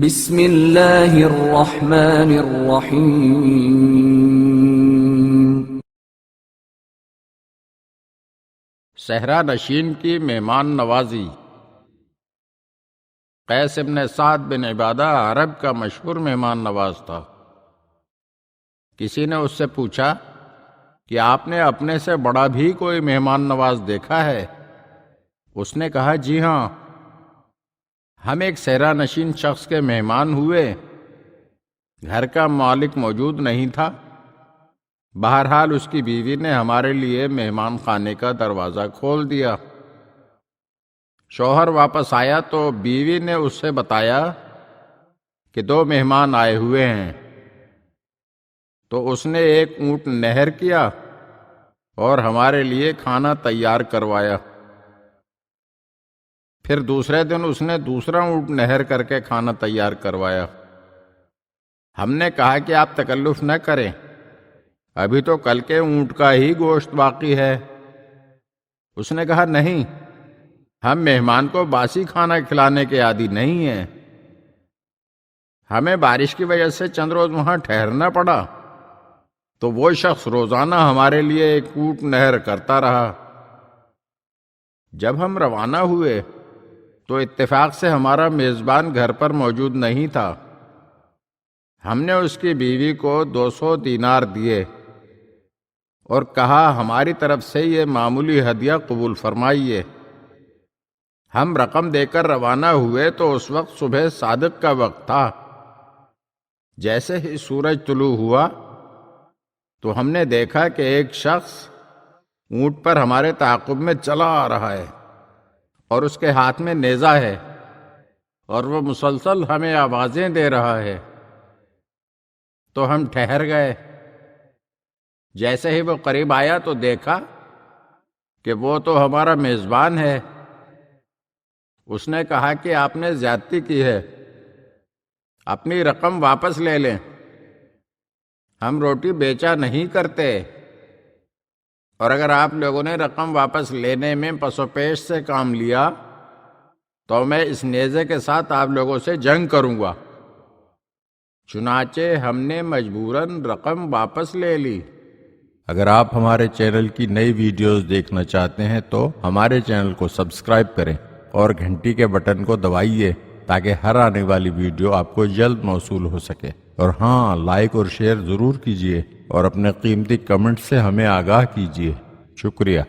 بسم اللہ الرحمن الرحیم۔ صحرا نشین کی مہمان نوازی۔ قیس بن سعد بن عبادہ عرب کا مشہور مہمان نواز تھا۔ کسی نے اس سے پوچھا کہ آپ نے اپنے سے بڑا بھی کوئی مہمان نواز دیکھا ہے؟ اس نے کہا جی ہاں، ہم ایک صحرا نشین شخص کے مہمان ہوئے، گھر کا مالک موجود نہیں تھا، بہرحال اس کی بیوی نے ہمارے لیے مہمان خانے کا دروازہ کھول دیا۔ شوہر واپس آیا تو بیوی نے اس سے بتایا کہ 2 مہمان آئے ہوئے ہیں، تو اس نے ایک اونٹ نہر کیا اور ہمارے لیے کھانا تیار کروایا۔ پھر دوسرے دن اس نے دوسرا اونٹ نہر کر کے کھانا تیار کروایا۔ ہم نے کہا کہ آپ تکلف نہ کریں، ابھی تو کل کے اونٹ کا ہی گوشت باقی ہے۔ اس نے کہا نہیں، ہم مہمان کو باسی کھانا کھلانے کے عادی نہیں ہیں، ہمیں بارش کی وجہ سے چند روز وہاں ٹھہرنا پڑا، تو وہ شخص روزانہ ہمارے لیے ایک اونٹ نہر کرتا رہا۔ جب ہم روانہ ہوئے تو اتفاق سے ہمارا میزبان گھر پر موجود نہیں تھا۔ ہم نے اس کی بیوی کو 200 دینار دیے اور کہا ہماری طرف سے یہ معمولی ہدیہ قبول فرمائیے۔ ہم رقم دے کر روانہ ہوئے تو اس وقت صبح صادق کا وقت تھا۔ جیسے ہی سورج طلوع ہوا تو ہم نے دیکھا کہ ایک شخص اونٹ پر ہمارے تعاقب میں چلا آ رہا ہے اور اس کے ہاتھ میں نیزہ ہے اور وہ مسلسل ہمیں آوازیں دے رہا ہے، تو ہم ٹھہر گئے۔ جیسے ہی وہ قریب آیا تو دیکھا کہ وہ تو ہمارا میزبان ہے۔ اس نے کہا کہ آپ نے زیادتی کی ہے، اپنی رقم واپس لے لیں، ہم روٹی بیچا نہیں کرتے، اور اگر آپ لوگوں نے رقم واپس لینے میں پس و پیش سے کام لیا تو میں اس نیزے کے ساتھ آپ لوگوں سے جنگ کروں گا۔ چنانچہ ہم نے مجبوراً رقم واپس لے لی۔ اگر آپ ہمارے چینل کی نئی ویڈیوز دیکھنا چاہتے ہیں تو ہمارے چینل کو سبسکرائب کریں اور گھنٹی کے بٹن کو دبائیے تاکہ ہر آنے والی ویڈیو آپ کو جلد موصول ہو سکے، اور ہاں، لائک اور شیئر ضرور کیجیے اور اپنے قیمتی کمنٹ سے ہمیں آگاہ کیجیے۔ شکریہ۔